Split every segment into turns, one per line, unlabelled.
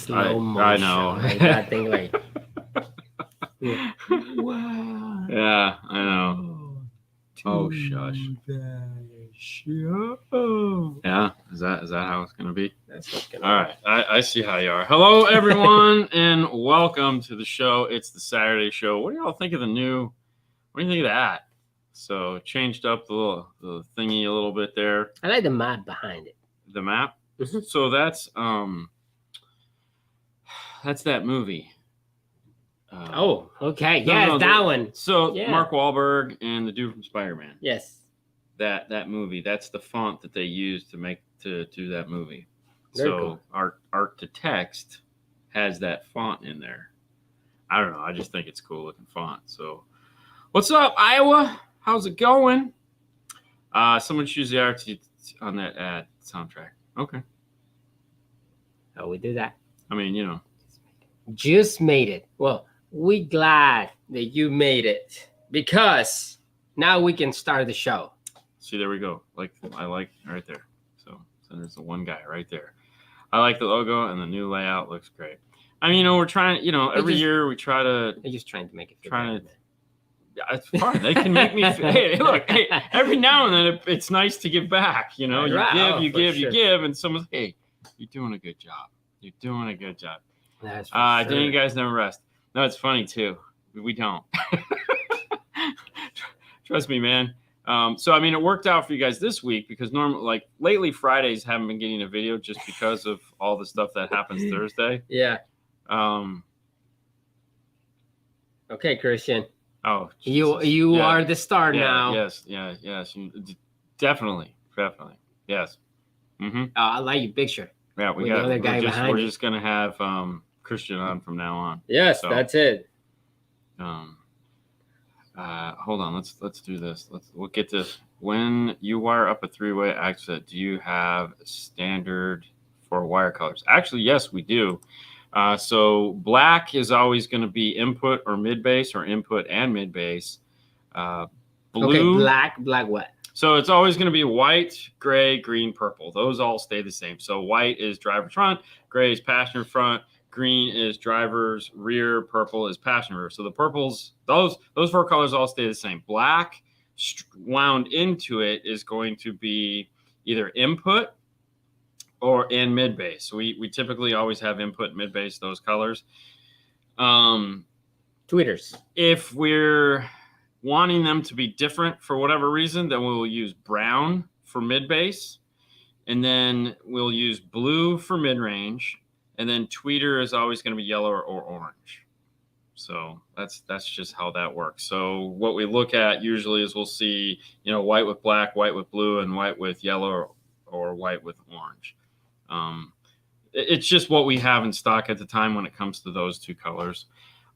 slow motion.
I know.
Like that thing, like.
Wow. Yeah, I know. Oh, shush. Yeah, is that how it's gonna be?
That's what's gonna.
All right, I see how you are. Hello, everyone, and welcome to the show. It's the Saturday show. What do y'all think of the new? What do you think of that? So changed up the thingy a little bit there.
I like the map behind it.
The map.
Mm-hmm.
So that's that movie.
Oh, okay. Yeah, that one.
So
yeah.
Mark Wahlberg and the dude from Spider-Man.
Yes.
That movie. That's the font that they used to do that movie.
Very
so
cool.
art to text has that font in there. I don't know. I just think it's cool looking font. So, what's up, Iowa? How's it going? Someone choose the art on that ad soundtrack. Okay.
Oh, we did that.
I mean, you know.
Just made it. Well, we glad that you made it because now we can start the show.
See, there we go. I like right there. So there's the one guy right there. I like the logo and the new layout looks great. I mean, we're trying. Every year we try to.
They're just trying to make it.
Yeah, it's fine. They can make me. Hey, look. Hey, every now and then it's nice to give back. You
Right.
you give, and someone's, hey, you're doing a good job. You're doing a good job.
That's for sure.
Then you guys never rest. No, it's funny too. We don't. Trust me, man. So I mean, it worked out for you guys this week because normally, lately, Fridays haven't been getting a video just because of all the stuff that happens Thursday.
Yeah. Okay, Christian.
Oh,
you are the star now.
Yes. Definitely. Yes. Mm-hmm.
I like your picture.
Yeah, we got the other guy behind. We're just gonna have Christian on from now on.
Yes, so, that's it.
Hold on. Let's do this. We'll get to when you wire up a three-way exit. Do you have standard for wire colors? Actually, yes, we do. So black is always going to be input or mid bass or input and mid bass. Blue.
Okay, black what?
So it's always going to be white, gray, green, purple. Those all stay the same. So white is driver front, gray is passenger front, green is driver's rear, purple is passenger rear. So the purples, those four colors all stay the same. Black wound into it is going to be either input or in mid bass. So we typically always have input, mid bass, those colors.
Tweeters.
If we're wanting them to be different for whatever reason, then we'll use brown for mid bass, and then we'll use blue for mid range, and then tweeter is always going to be yellow or orange. So that's just how that works. So what we look at usually is we'll see white with black, white with blue, and white with yellow or white with orange. It's just what we have in stock at the time when it comes to those two colors.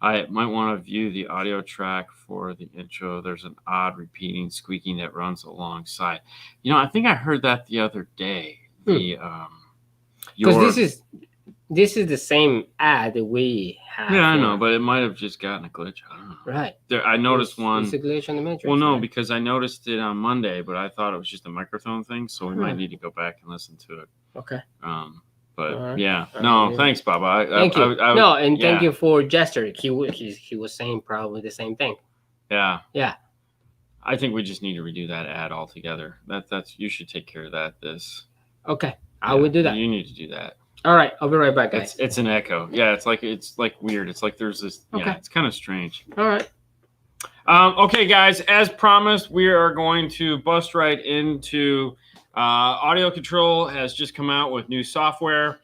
I might want to view the audio track for the intro. There's an odd repeating squeaking that runs alongside. I think I heard that the other day. Because
this is the same ad that we have.
Yeah, I know, but it might have just gotten a glitch. I don't know.
Right.
I noticed one.
It's a glitch on the Matrix.
Well, no,
right?
because I noticed it on Monday, but I thought it was just a microphone thing, so we might need to go back and listen to it.
Okay.
But yeah, no, thanks, Baba.
Thank you. Thank you for Jester. He was saying probably the same thing.
Yeah.
Yeah.
I think we just need to redo that ad altogether. That's you should take care of that.
Okay, I will do that.
You need to do that.
All right, I'll be right back, guys.
It's an echo. Yeah, it's like weird. It's like there's this. Okay. Yeah, it's kind of strange.
All right.
Okay, guys. As promised, we are going to bust right into. AudioControl has just come out with new software.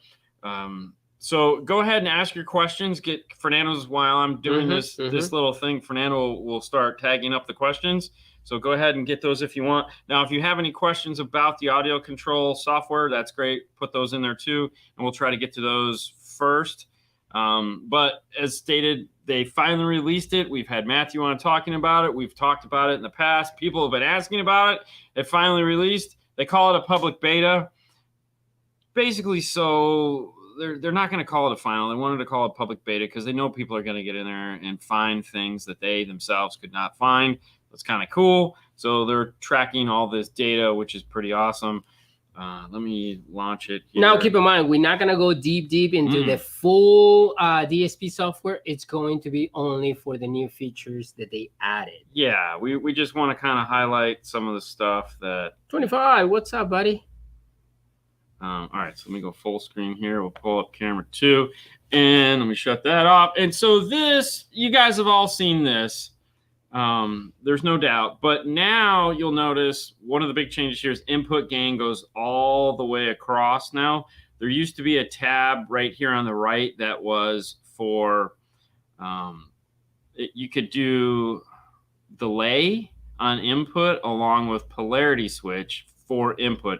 So go ahead and ask your questions. Get Fernando's while I'm doing this little thing. Fernando will start tagging up the questions. So go ahead and get those if you want. Now, if you have any questions about the AudioControl software, that's great. Put those in there too, and we'll try to get to those first. But as stated, they finally released it. We've had Matthew on talking about it. We've talked about it in the past. People have been asking about it. It finally released. They call it a public beta. Basically, so they're not going to call it a final. They wanted to call it public beta because they know people are going to get in there and find things that they themselves could not find. That's kind of cool. So they're tracking all this data, which is pretty awesome. Let me launch it here.
Now, keep in mind, we're not going to go deep into the full DSP software. It's going to be only for the new features that they added.
Yeah, we just want to kind of highlight some of the stuff that...
25, what's up, buddy?
All right, so let me go full screen here. We'll pull up camera 2, and let me shut that off. And so this, you guys have all seen this. There's no doubt. But now you'll notice one of the big changes here is input gain goes all the way across now. There used to be a tab right here on the right that was for, you could do delay on input along with polarity switch for input.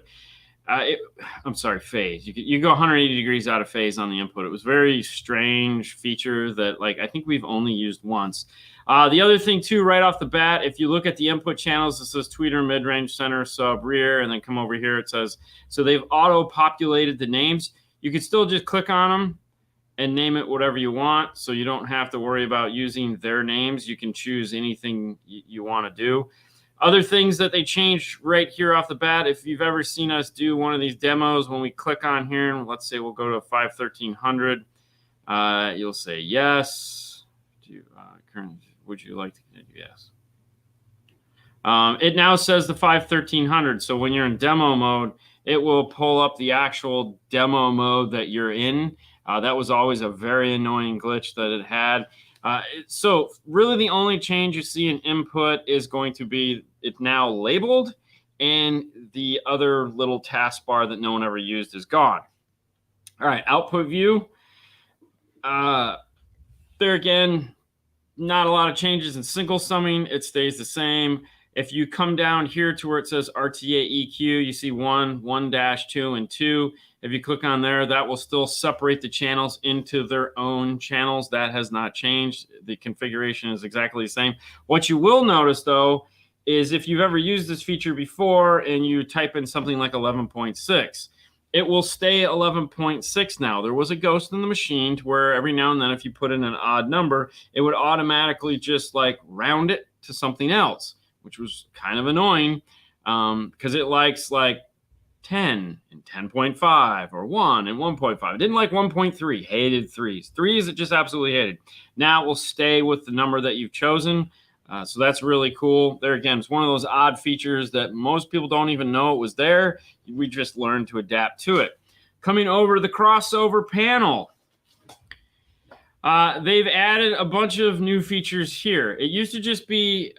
I'm sorry, phase. You go 180 degrees out of phase on the input. It was a very strange feature that, like, I think we've only used once. The other thing, too, right off the bat, if you look at the input channels, it says tweeter, mid-range, center, sub, rear, and then come over here, it says, so they've auto-populated the names. You can still just click on them and name it whatever you want, so you don't have to worry about using their names. You can choose anything you want to do. Other things that they changed right here off the bat, if you've ever seen us do one of these demos, when we click on here, and let's say we'll go to 51300, you'll say yes. Would you like to continue? Yes. It now says the 51300, so when you're in demo mode, it will pull up the actual demo mode that you're in. That was always a very annoying glitch that it had. So really the only change you see in input is going to be it's now labeled, and the other little taskbar that no one ever used is gone. All right, output view. There again, not a lot of changes in single summing. It stays the same. If you come down here to where it says RTA EQ, you see 1, 1-2, and 2. If you click on there, that will still separate the channels into their own channels. That has not changed. The configuration is exactly the same. What you will notice, though, is if you've ever used this feature before and you type in something like 11.6, it will stay 11.6 now. There was a ghost in the machine to where every now and then if you put in an odd number, it would automatically just like round it to something else, which was kind of annoying because it likes like 10 and 10.5 or 1 and 1.5. It didn't like 1.3. Hated threes. Threes it just absolutely hated. Now it will stay with the number that you've chosen. So that's really cool. There again, it's one of those odd features that most people don't even know it was there. We just learned to adapt to it. Coming over to the crossover panel. They've added a bunch of new features here. It used to just be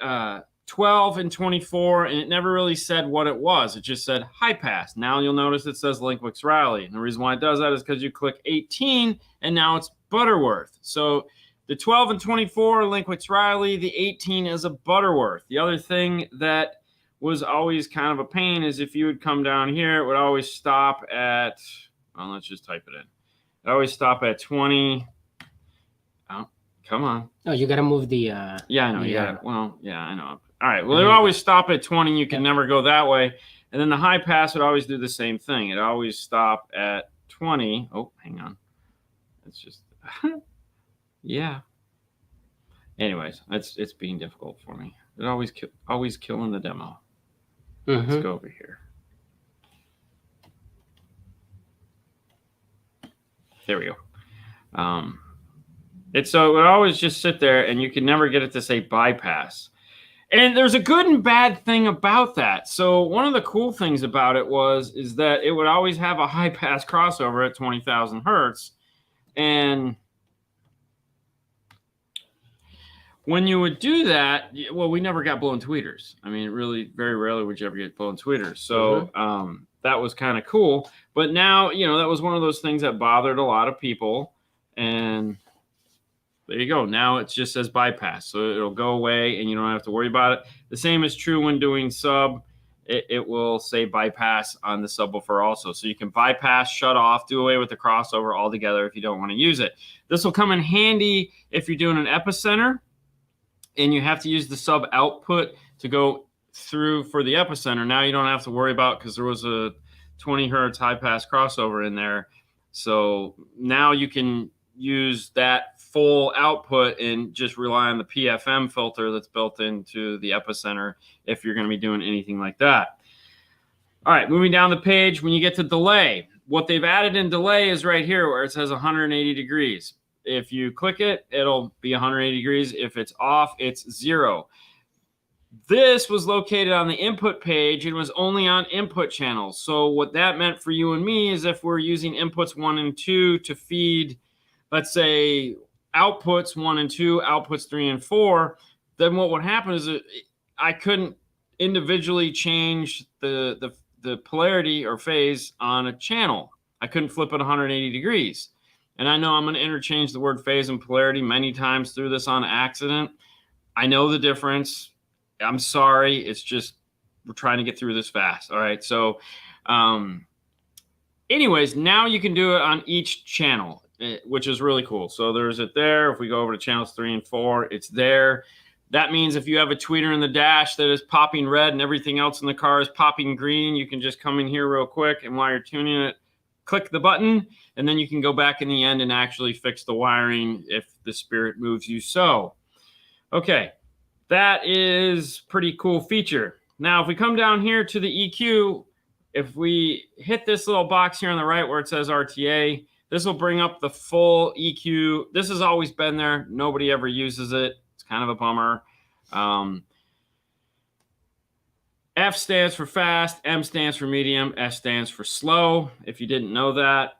12 and 24, and it never really said what it was. It just said high pass. Now you'll notice it says Linkwix Riley. And the reason why it does that is because you click 18, and now it's Butterworth. So the 12 and 24 are Linkwix Riley. The 18 is a Butterworth. The other thing that was always kind of a pain is if you would come down here, it would always stop at, well, let's just type it in. It always stop at 20. Oh, come on.
Oh, you got to move the...
yeah, I know. Yeah. Well, yeah, I know. All right. Well, it would always stop at 20. You can never go that way. And then the high pass would always do the same thing. It always stop at 20. Oh, hang on. It's just... yeah. Anyways, it's being difficult for me. It always killing the demo. Let's go over here. There we go. So it would always just sit there, and you can never get it to say bypass. And there's a good and bad thing about that. So one of the cool things about it is that it would always have a high pass crossover at 20,000 hertz, and when you would do that, well, we never got blown tweeters. I mean, really, very rarely would you ever get blown tweeters. So that was kind of cool. But now, that was one of those things that bothered a lot of people. And there you go. Now it just says bypass. So it'll go away and you don't have to worry about it. The same is true when doing sub. It will say bypass on the subwoofer also. So you can bypass, shut off, do away with the crossover altogether if you don't want to use it. This will come in handy if you're doing an epicenter and you have to use the sub output to go through for the epicenter. Now you don't have to worry about, because there was a 20 hertz high pass crossover in there. So now you can use that full output and just rely on the PFM filter that's built into the epicenter if you're going to be doing anything like that. All right, moving down the page, when you get to delay, what they've added in delay is right here where it says 180 degrees. If you click it, it'll be 180 degrees. If it's off, it's 0. This was located on the input page and was only on input channels. So what that meant for you and me is if we're using inputs 1 and 2 to feed, let's say, outputs 1 and 2, outputs 3 and 4, then what would happen is I couldn't individually change the polarity or phase on a channel. I couldn't flip it 180 degrees. And I know I'm going to interchange the word phase and polarity many times through this on accident. I know the difference. I'm sorry. It's just we're trying to get through this fast. All right. So anyways, now you can do it on each channel, which is really cool. So there's it there. If we go over to channels 3 and 4, it's there. That means if you have a tweeter in the dash that is popping red and everything else in the car is popping green, you can just come in here real quick, and while you're tuning it, click the button, and then you can go back in the end and actually fix the wiring if the spirit moves you so. Okay, that is pretty cool feature. Now, if we come down here to the EQ, if we hit this little box here on the right where it says RTA, this will bring up the full EQ. This has always been there. Nobody ever uses it. It's kind of a bummer. F stands for fast, M stands for medium, S stands for slow. If you didn't know that,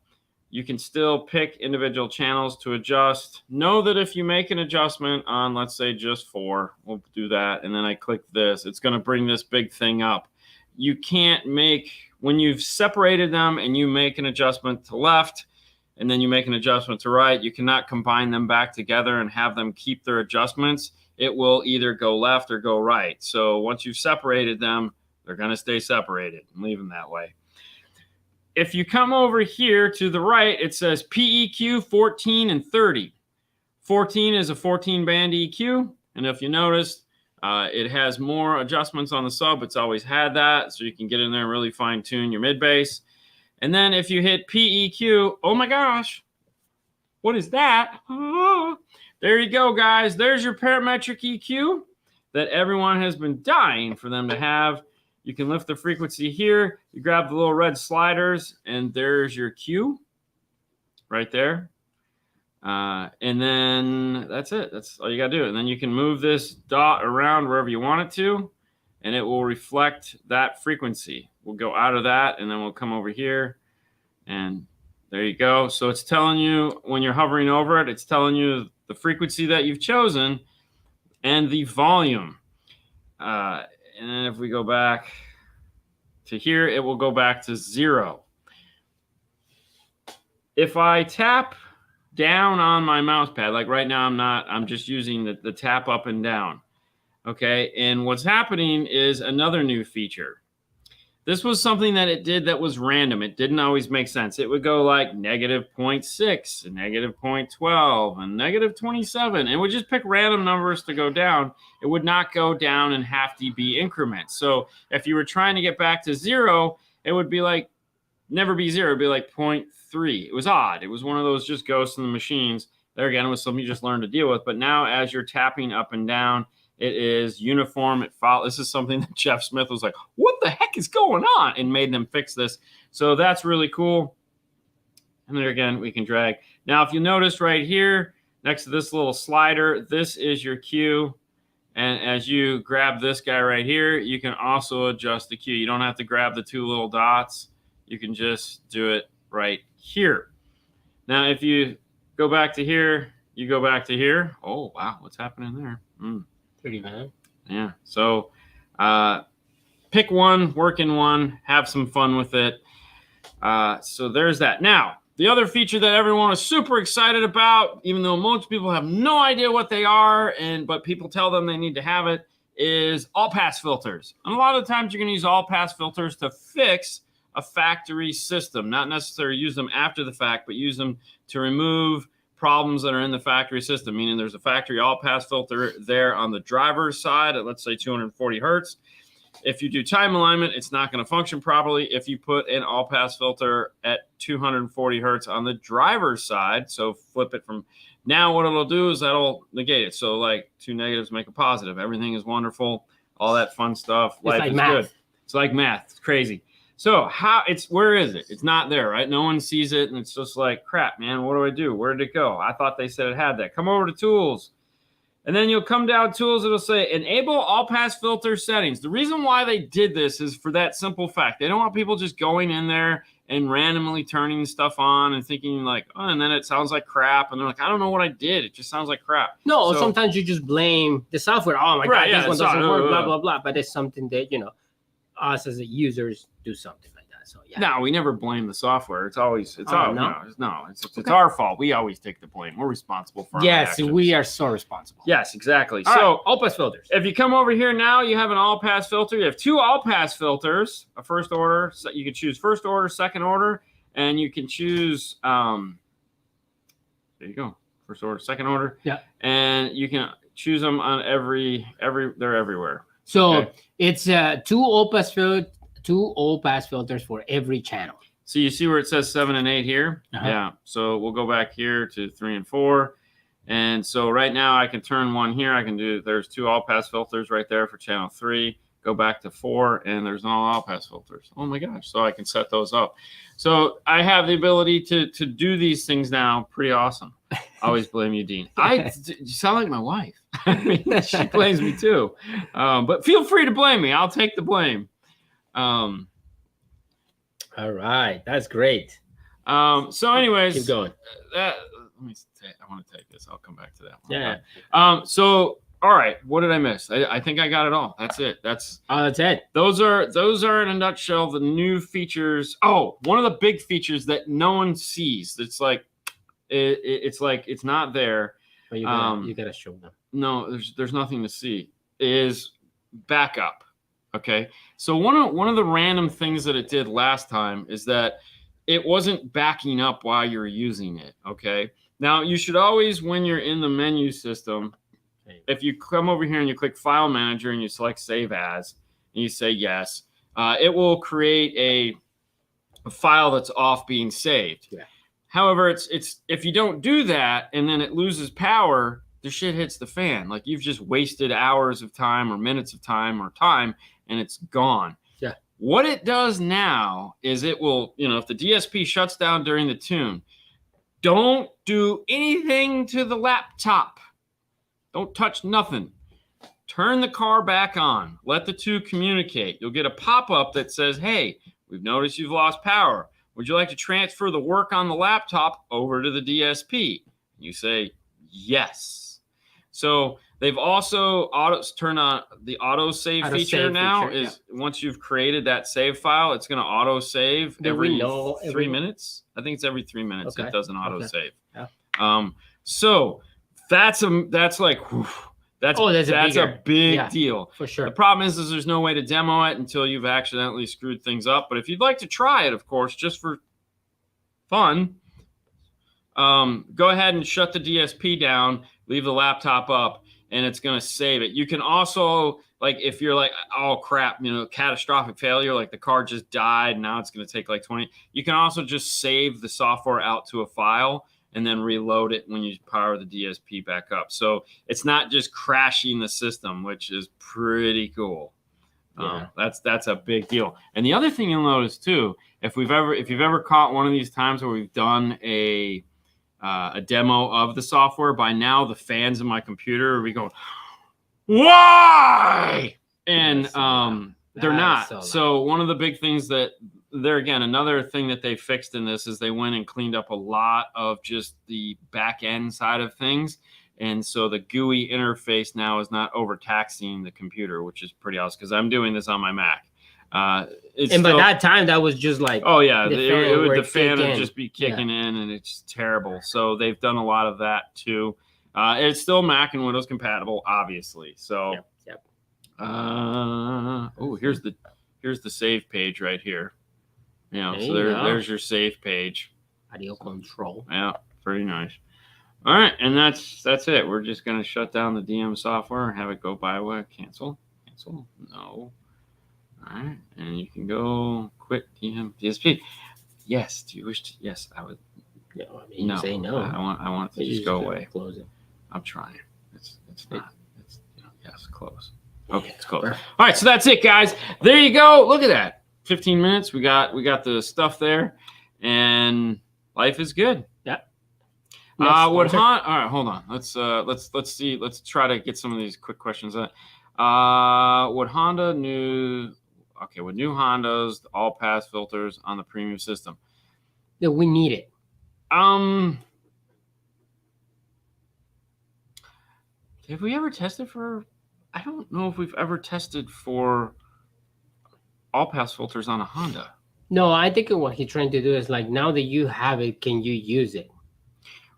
you can still pick individual channels to adjust. Know that if you make an adjustment on, let's say, just 4, we'll do that, and then I click this, it's going to bring this big thing up. You can't make, when you've separated them and you make an adjustment to left, and then you make an adjustment to right, you cannot combine them back together and have them keep their adjustments. It will either go left or go right. So once you've separated them, they're going to stay separated and leave them that way. If you come over here to the right, it says PEQ 14 and 30. 14 is a 14-band EQ. And if you notice, it has more adjustments on the sub. It's always had that. So you can get in there and really fine-tune your mid-bass. And then if you hit PEQ, oh my gosh, what is that? Oh, there you go, guys. There's your parametric EQ that everyone has been dying for them to have. You can lift the frequency here. You grab the little red sliders, and there's your Q right there. And then that's it. That's all you got to do. And then you can move this dot around wherever you want it to, and it will reflect that frequency. We'll go out of that, and then we'll come over here, and there you go. So it's telling you when you're hovering over it, it's telling you the frequency that you've chosen and the volume. And then if we go back to here, it will go back to 0. If I tap down on my mouse pad, like right now I'm just using the tap up and down. Okay, and what's happening is another new feature. This was something that it did that was random. It didn't always make sense. It would go like -0.6, and -0.12, and -27. It would just pick random numbers to go down. It would not go down in half dB increments. So if you were trying to get back to 0, it would be like, never be 0. It would be like 0.3. It was odd. It was one of those just ghosts in the machines. There again, it was something you just learned to deal with. But now as you're tapping up and down, it is uniform. It follows. This is something that Jeff Smith was like, what the heck is going on? And made them fix this. So that's really cool. And there again, we can drag. Now, if you notice right here, next to this little slider, this is your Q. And as you grab this guy right here, you can also adjust the Q. You don't have to grab the 2 little dots. You can just do it right here. Now, if you go back to here, you go back to here. Oh, wow. What's happening there?
Pretty bad.
Yeah. So pick one, work in one, have some fun with it. So there's that. Now, the other feature that everyone is super excited about, even though most people have no idea what they are, but people tell them they need to have it, is all-pass filters. And a lot of the times you're going to use all-pass filters to fix a factory system, not necessarily use them after the fact, but use them to remove problems that are in the factory system, meaning there's a factory all-pass filter there on the driver's side at, let's say, 240 hertz. If you do time alignment, it's not going to function properly if you put an all-pass filter at 240 hertz on the driver's side. So flip it from now. What it'll do is that'll negate it. So like 2 negatives make a positive. Everything is wonderful. All that fun stuff. Life is good. It's like math. It's crazy. So where is it? It's not there, right? No one sees it, and it's just like, crap, man, what do I do? Where did it go? I thought they said it had that. Come over to tools. And then you'll come down tools, it'll say enable all pass filter settings. The reason why they did this is for that simple fact. They don't want people just going in there and randomly turning stuff on and thinking like, oh, and then it sounds like crap. And they're like, I don't know what I did. It just sounds like crap.
No, so, sometimes you just blame the software. Oh my God, this one doesn't work, blah, blah, blah. But it's something that, us as users do something like that. So yeah.
No, we never blame the software. It's our fault. We always take the blame. We're responsible for our actions.
We are so responsible.
Yes, exactly.
All
so
right, all pass filters.
If you come over here now, you have an all pass filter. You have 2 all pass filters. A first order. So you can choose first order, second order, and you can choose. There you go. First order, second order.
Yeah.
And you can choose them on they're everywhere.
So it's 2 all pass filters for every channel.
So you see where it says 7 and 8 here? Yeah. So we'll go back here to 3 and 4. And so right now I can turn one here. There's 2 all pass filters right there for channel 3. Go back to 4 and there's no all pass filters. Oh my gosh. So I can set those up. So I have the ability to do these things now. Pretty awesome. I always blame you, Dean. You sound like my wife. She blames me too. But feel free to blame me. I'll take the blame.
All right, that's great.
So anyways,
keep going.
I want to take this. I'll come back to that one.
Yeah.
So all right, what did I miss? I think I got it all. That's it. That's
it.
Those are in a nutshell the new features. Oh, one of the big features that no one sees. It's like it's not there.
But you gotta show them.
No, there's nothing to see. Is backup. Okay, so one of the random things that it did last time is that it wasn't backing up while you're using it. Okay, now you should always, when you're in the menu system, if you come over here and you click File Manager and you select Save As and you say yes, it will create a file that's off being saved.
Yeah.
However, it's if you don't do that and then it loses power, the shit hits the fan. Like you've just wasted hours of time or minutes of time or time. And it's gone.
Yeah.
What it does now is it will, if the DSP shuts down during the tune, don't do anything to the laptop. Don't touch nothing. Turn the car back on. Let the 2 communicate. You'll get a pop-up that says, hey, we've noticed you've lost power. Would you like to transfer the work on the laptop over to the DSP? You say, yes. So they've also turned on the auto save feature now. Once you've created that save file, it's going to auto save every 3 minutes. I think it's every 3 minutes. It does an auto save.
Yeah.
So that's like that's a big deal
for sure.
The problem is there's no way to demo it until you've accidentally screwed things up. But if you'd like to try it, of course, just for fun, go ahead and shut the DSP down, leave the laptop up, and it's going to save it. You can also, like, if you're like, oh crap, catastrophic failure, like the car just died, now it's going to take like 20. You can also just save the software out to a file and then reload it when you power the DSP back up. So it's not just crashing the system, which is pretty cool.
Yeah.
That's a big deal. And the other thing you'll notice too, if you've ever caught one of these times where we've done a demo of the software, by now the fans in my computer are going, why? And they're not. So one of the big things that another thing that they fixed in this is they went and cleaned up a lot of just the back end side of things. And so the GUI interface now is not overtaxing the computer, which is pretty awesome because I'm doing this on my Mac. By
that time, that was just like,
oh yeah, the fan would just be kicking in, and it's terrible. So they've done a lot of that too. It's still Mac and Windows compatible, obviously. So,
yep.
Here's the save page right here. There's your save page.
AudioControl.
Yeah, pretty nice. All right, and that's it. We're just gonna shut down the DM software and have it go by way. Cancel. No. All right, and you can go quit DSP. Yes. Do you wish to? Yes, I would.
No, you say no.
I want it to just go away.
Close it.
I'm trying. It's not. Yes, close. Okay, it's closed. All right, so that's it, guys. There you go. Look at that. 15 minutes. We got the stuff there, and life is good.
Yeah.
All right, hold on. Let's see. Let's try to get some of these quick questions. Would new Hondas, the all pass filters on the premium system?
Yeah, we need it.
Have we ever tested for? I don't know if we've ever tested for all pass filters on a Honda.
No, I think what he's trying to do is like, now that you have it, can you use it?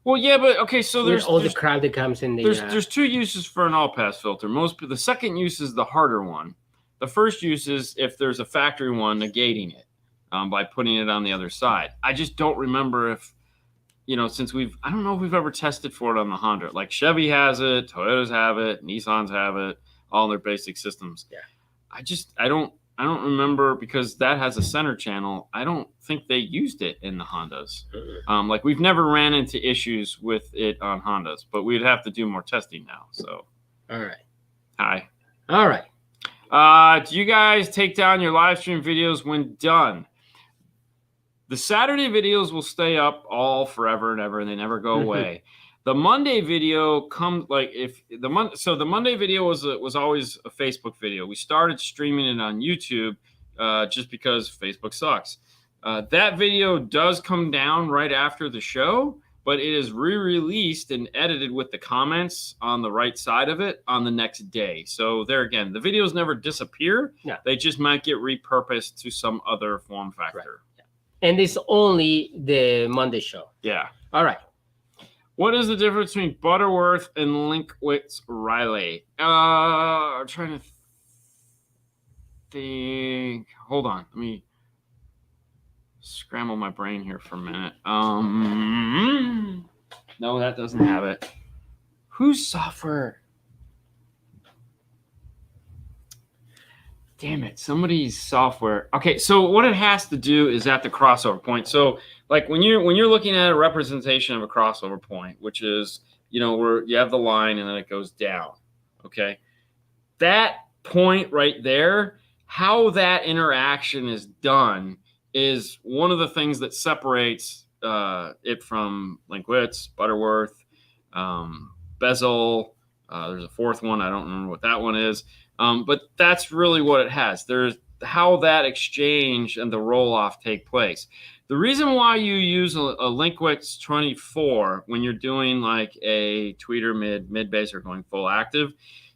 Well, yeah, but okay, so there's
all the crap that comes in the.
There's two uses for an all pass filter. The second use is the harder one. The first use is if there's a factory one negating it by putting it on the other side. I just don't remember if. Since I don't know if we've ever tested for it on the Honda. Like Chevy has it, Toyotas have it, Nissans have it, all their basic systems.
Yeah.
I don't remember, because that has a center channel. I don't think they used it in the Hondas. Like we've never ran into issues with it on Hondas, but we'd have to do more testing now. So.
All right.
Hi.
All right.
Do you guys take down your live stream videos when done? The Saturday videos will stay up all forever and ever, and they never go away. The Monday video comes so the Monday video was always a Facebook video. We started streaming it on YouTube just because Facebook sucks. That video does come down right after the show, but it is re-released and edited with the comments on the right side of it on the next day. So there again, the videos never disappear.
Yeah.
They just might get repurposed to some other form factor.
Right. And it's only the Monday show.
Yeah.
All right.
What is the difference between Butterworth and Linkwitz Riley? I'm trying to think. Hold on. Let me scramble my brain here for a minute. No, that doesn't have it. Whose software? Damn it, somebody's software. Okay, so what it has to do is at the crossover point. So like when you're looking at a representation of a crossover point, which is, where you have the line and then it goes down. Okay. That point right there, how that interaction is done is one of the things that separates it from Linkwitz, Butterworth, Bezel. There's a fourth one. I don't remember what that one is. But that's really what it has. There's how that exchange and the roll-off take place. The reason why you use a Linkwitz 24 when you're doing like a tweeter mid-bass or going full active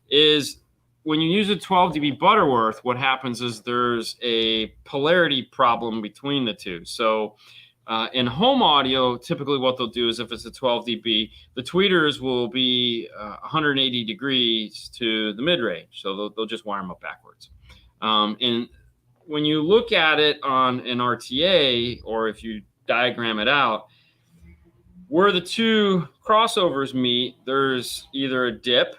is when you use a 12 dB Butterworth, what happens is there's a polarity problem between the two. So in home audio, typically what they'll do is if it's a 12 dB, the tweeters will be 180 degrees to the mid-range. So they'll just wire them up backwards. And when you look at it on an RTA, or if you diagram it out, where the two crossovers meet, there's either a dip,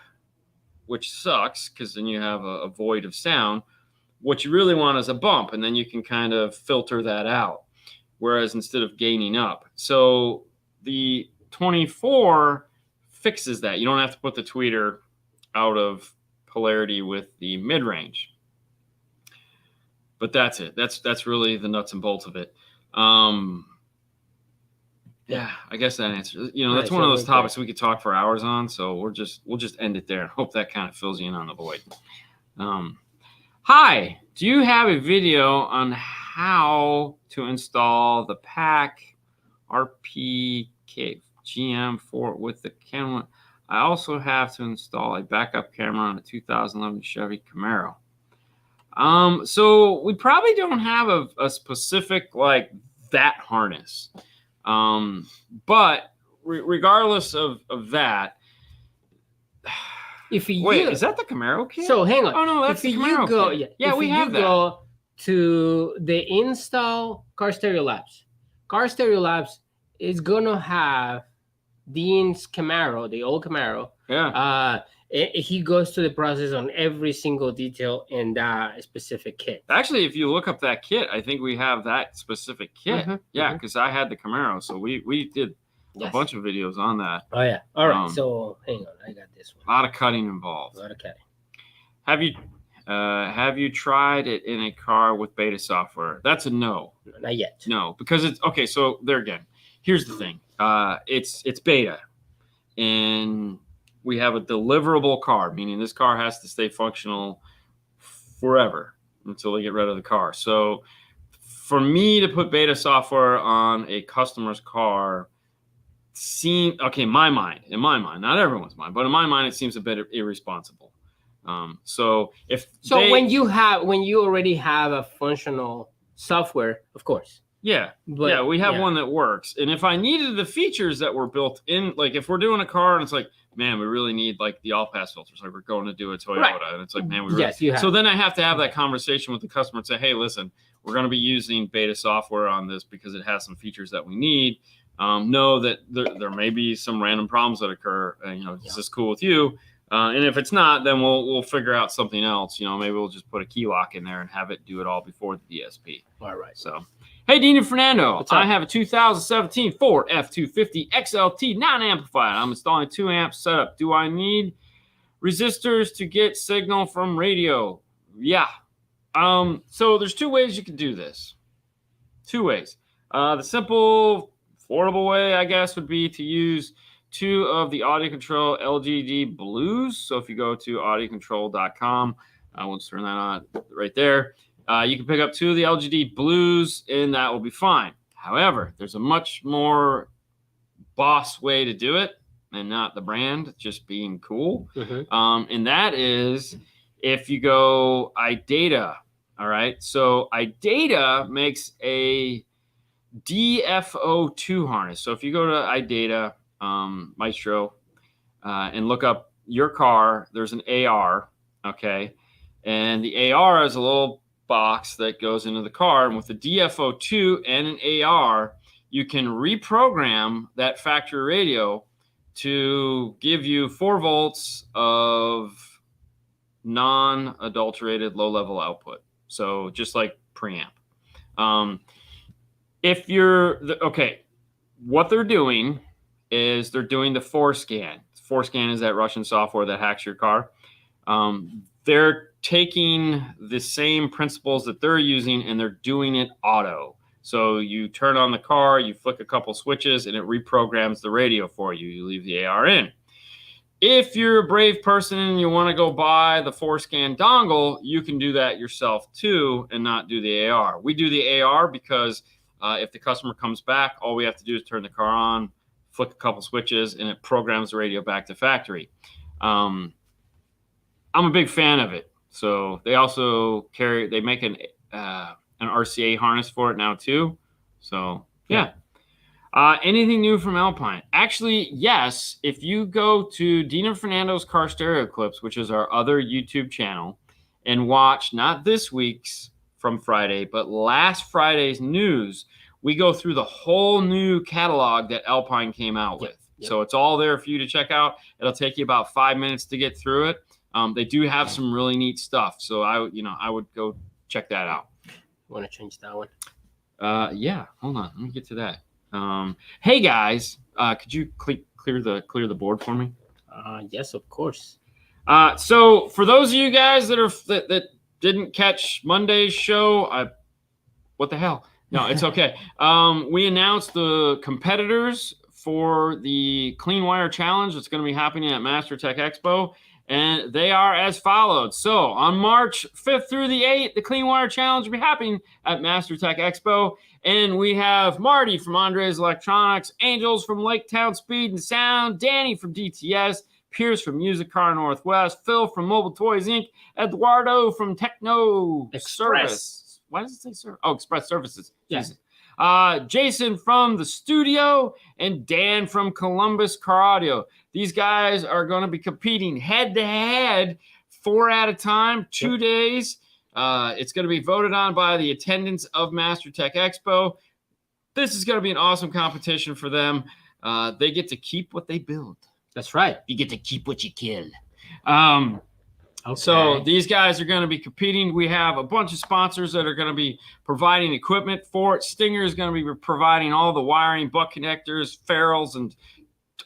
which sucks because then you have a void of sound. What you really want is a bump, and then you can kind of filter that out. Whereas instead of gaining up. So the 24 fixes that. You don't have to put the tweeter out of polarity with the mid-range. But that's it. That's really the nuts and bolts of it. Yeah, I guess that answers. That's one of those topics we could talk for hours on. So we'll just end it there and hope that kind of fills you in on the void. Hi, do you have a video on how to install the PAC RPK GM4 with the camera? I also have to install a backup camera on a 2011 Chevy Camaro. So we probably don't have a specific like that harness. But regardless of that,
if you
wait, is that the Camaro kit?
So hang on.
Oh no, that's the Camaro kit. Yeah, we have that.
Go to the install Car Stereo Labs. Car Stereo Labs is gonna have Dean's Camaro, the old Camaro.
Yeah.
He goes to the process on every single detail in that specific kit.
Actually, if you look up that kit, I think we have that specific kit. Yeah, because I had the Camaro, so we did a bunch of videos on that.
Oh yeah. All right. So hang on, I got this one.
A lot of cutting involved.
A lot of cutting.
Have you Have you tried it in a car with beta software? That's a no.
Not yet.
No, because it's okay. So there again, here's the thing. It's beta, and we have a deliverable car, meaning this car has to stay functional forever until they get rid of the car. So for me to put beta software on a customer's car in my mind, not everyone's mind, but in my mind, it seems a bit irresponsible. When
you already have a functional software, of course.
Yeah, but, we have one that works. And if I needed the features that were built in, like if we're doing a car and it's like, man, we really need like the all-pass filters, like we're going to do a Toyota, right. And it's like, man, so then I have to have that conversation with the customer and say, hey, listen, we're going to be using beta software on this because it has some features that we need. Know that there may be some random problems that occur. Is this cool with you? And if it's not, then we'll figure out something else. Maybe we'll just put a key lock in there and have it do it all before the DSP.
All right.
So, hey, Dean and Fernando, I have a 2017 Ford F-250 XLT non-amplified. I'm installing 2 amps setup. Do I need resistors to get signal from radio? Yeah. So there's 2 ways you can do this. 2 ways. The simple, affordable way, I guess, would be to use 2 of the AudioControl LGD Blues. So if you go to audiocontrol.com, we'll turn that on right there. You can pick up 2 of the LGD Blues, and that will be fine. However, there's a much more boss way to do it, and not the brand, just being cool. Mm-hmm. And that is if you go iData. All right. So iData makes a DFO2 harness. So if you go to iData, Maestro, and look up your car, there's an AR. Okay. And the AR is a little box that goes into the car. And with the DFO2 and an AR, you can reprogram that factory radio to give you 4 volts of non-adulterated low-level output. So just like preamp. If you're what they're doing is they're doing the 4scan. 4scan is that Russian software that hacks your car. They're taking the same principles that they're using and they're doing it auto. So you turn on the car, you flick a couple switches, and it reprograms the radio for you. You leave the AR in. If you're a brave person and you want to go buy the 4scan dongle, you can do that yourself too and not do the AR. We do the AR because if the customer comes back, all we have to do is turn the car on, flick a couple switches, and it programs the radio back to factory. I'm a big fan of it. So they also they make an RCA harness for it now too. So yeah. Anything new from Alpine? Actually, yes. If you go to Dean and Fernando's Car Stereo Clips, which is our other YouTube channel, and watch not this week's from Friday, but last Friday's news, we go through the whole new catalog that Alpine came out with. Yep. So it's all there for you to check out. It'll take you about 5 minutes to get through it. They do have some really neat stuff. So I would go check that out.
Want to change that one?
Yeah. Hold on. Let me get to that. Hey guys, could you clear the board for me?
Yes, of course.
So for those of you guys that didn't catch Monday's show, what the hell? No, it's okay. We announced the competitors for the Clean Wire Challenge that's going to be happening at Master Tech Expo, and they are as follows. So on March 5th through the 8th, the Clean Wire Challenge will be happening at Master Tech Expo, and we have Marty from Andres Electronics, Angels from Lake Town Speed and Sound, Danny from DTS, Pierce from Music Car Northwest, Phil from Mobile Toys Inc., Eduardo from Techno Service. Why does it say service? Oh, Express Services.
Yes.
Jason from the studio, and Dan from Columbus Car Audio. These guys are going to be competing head-to-head, 4 at a time, 2 days. It's going to be voted on by the attendants of Master Tech Expo. This is going to be an awesome competition for them. They get to keep what they build.
That's right.
You get to keep what you kill.
Okay.
So these guys are going to be competing. We have a bunch of sponsors that are going to be providing equipment for it. Stinger is going to be providing all the wiring, butt connectors, ferrules, and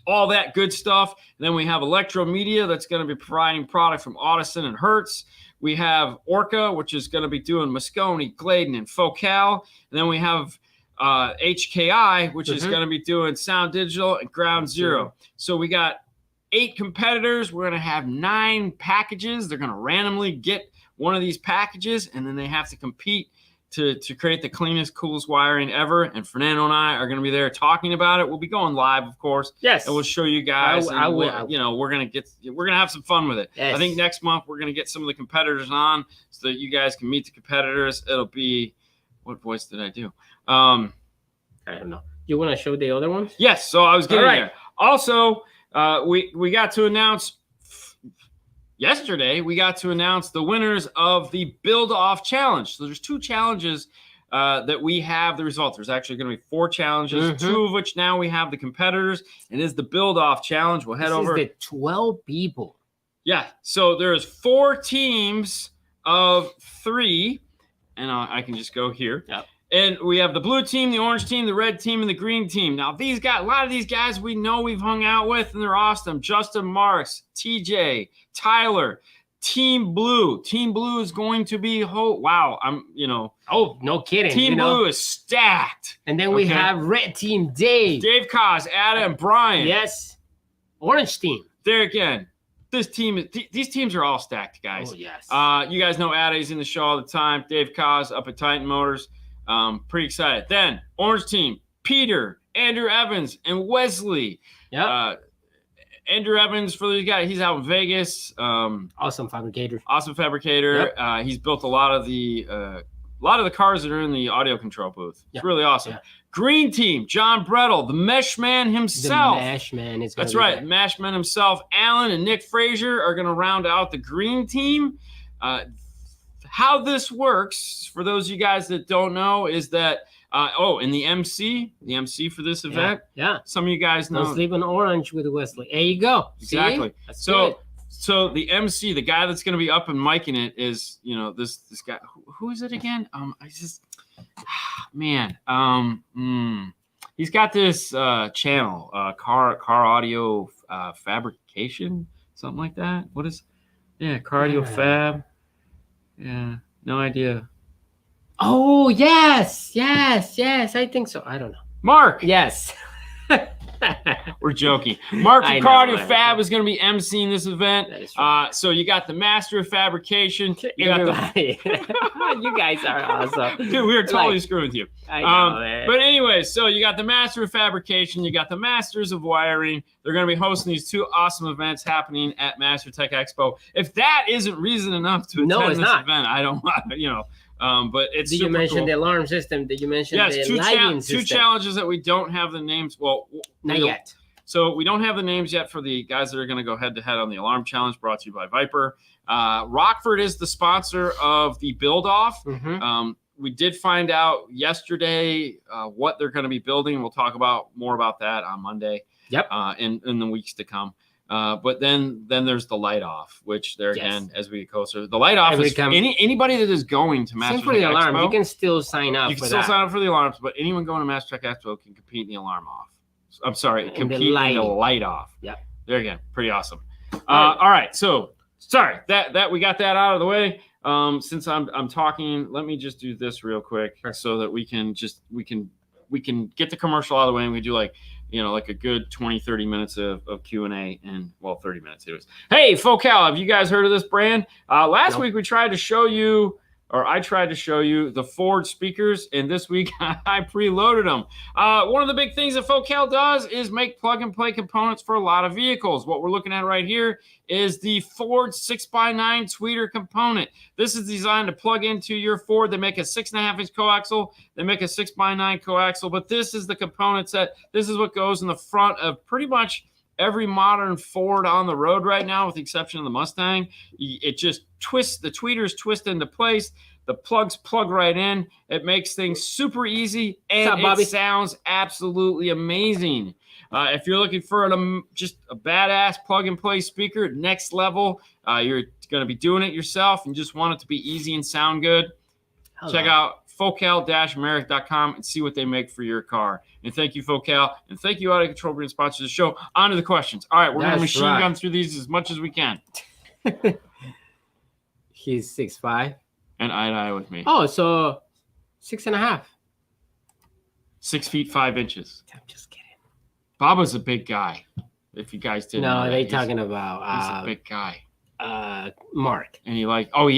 all that good stuff. And then we have Electro Media that's going to be providing product from Audison and Hertz. We have Orca, which is going to be doing Moscone, Gladen, and Focal. And then we have HKI, which is going to be doing Sound Digital and Ground Zero. So we got 8 competitors. We're going to have 9 packages. They're going to randomly get one of these packages, and then they have to compete to create the cleanest, coolest wiring ever. And Fernando and I are going to be there talking about it. We'll be going live, of course.
Yes.
And we'll show you guys. We're going to have some fun with it.
Yes.
I think next month we're going to get some of the competitors on so that you guys can meet the competitors. It'll be, what voice did I do?
I don't know. You want to show the other ones?
Yes. So I was getting there. Also, we got to announce yesterday, we got to announce the winners of the Build Off Challenge. So there's 2 challenges that we have the results. There's actually going to be 4 challenges, 2 of which now we have the competitors. It is the Build Off Challenge. We'll head over.
This is the 12 people.
Yeah. So there's 4 teams of 3, and I can just go here.
Yep.
And we have the blue team, the orange team, the red team, and the green team. Now, these guys, a lot of these guys we know we've hung out with, and they're awesome. Justin Marks, TJ, Tyler, Team Blue. Team Blue is going to be wow.
Oh, no kidding.
Team Blue is stacked.
And then we have red team Dave.
Dave Kos, Adam, Brian.
Yes. Orange team.
There again. These teams are all stacked, guys.
Oh, yes.
You guys know Addy's in the show all the time. Dave Kos up at Titan Motors. Pretty excited. Then orange team, Peter, Andrew Evans, and Wesley.
Yeah.
Andrew Evans, for these guys, he's out in Vegas.
Awesome fabricator.
Awesome fabricator. Yep. He's built a lot of the cars that are in the audio control booth. It's really awesome. Yeah. Green team, John Brettel, the Mesh Man himself.
The Mesh Man is.
That's right, Mesh Man himself. Alan and Nick Frazier are going to round out the green team. How this works, for those of you guys that don't know, is that and the MC for this event. Yeah. Some of you guys know.
Don't sleep in orange with Wesley. There you go.
Exactly. So the MC, the guy that's going to be up and micing it is, this guy. Who is it again? He's got this channel, car audio fabrication, something like that. What is? Yeah, car audio fab. Yeah, no idea.
Oh, yes. I think so. I don't know.
Mark.
Yes.
We're joking. Mark from Car Audio Fab is going to be emceeing this event. Right. So you got the Master of Fabrication. You
guys are awesome.
Dude, we are totally screwing with you.
I know, man.
But anyway, so you got the Master of Fabrication. You got the Masters of Wiring. They're going to be hosting these 2 awesome events happening at Master Tech Expo. If that isn't reason enough to attend this event, I don't want but it's
Did you mention the alarm system? Did you mention the lighting system?
2 challenges that we don't have the names. Well,
not yet.
So we don't have the names yet for the guys that are going to go head-to-head on the alarm challenge, brought to you by Viper. Rockford is the sponsor of the build-off. We did find out yesterday what they're going to be building. We'll talk more about that on Monday. Yep. In the weeks to come. But then there's the light off, which again, as we get closer, the light off is anybody that is going to Master Tech
for the alarm.
Expo,
you can still sign up.
You can still sign up for the alarms, but anyone going to Master Tech Expo can compete in the alarm off. I'm sorry, compete in the light off. Yep. There again, pretty awesome. All right, so sorry that we got that out of the way. Since I'm talking, let me just do this real quick so that we can get the commercial out of the way, and we do like a good 20-30 minutes of Q&A, and 30 minutes it was. Hey, Focal, have you guys heard of this brand? Last week I tried to show you the Ford speakers, and this week I preloaded them. One of the big things that Focal does is make plug-and-play components for a lot of vehicles. What we're looking at right here is the Ford 6x9 tweeter component. This is designed to plug into your Ford. They make a 6.5-inch coaxial. They make a 6x9 coaxial, but this is the component set. This is what goes in the front of pretty much every modern Ford on the road right now, with the exception of the Mustang. It just twists, the tweeters twist into place. The plugs plug right in. It makes things super easy, and it sounds absolutely amazing. If you're looking for just a badass plug-and-play speaker, next level, you're going to be doing it yourself and just want it to be easy and sound good, check out focal-america.com and see what they make for your car. And thank you, Focal, and thank you, Audio Control, for being sponsors of the show. On to the questions. All right, we're going to machine gun through these as much as we can.
He's 6'5".
And eye with me.
Oh, so 6.5.
6 feet 5 inches.
I'm just kidding.
Baba's a big guy. If you guys didn't know,
they talking about
he's a big guy.
Mark.
And he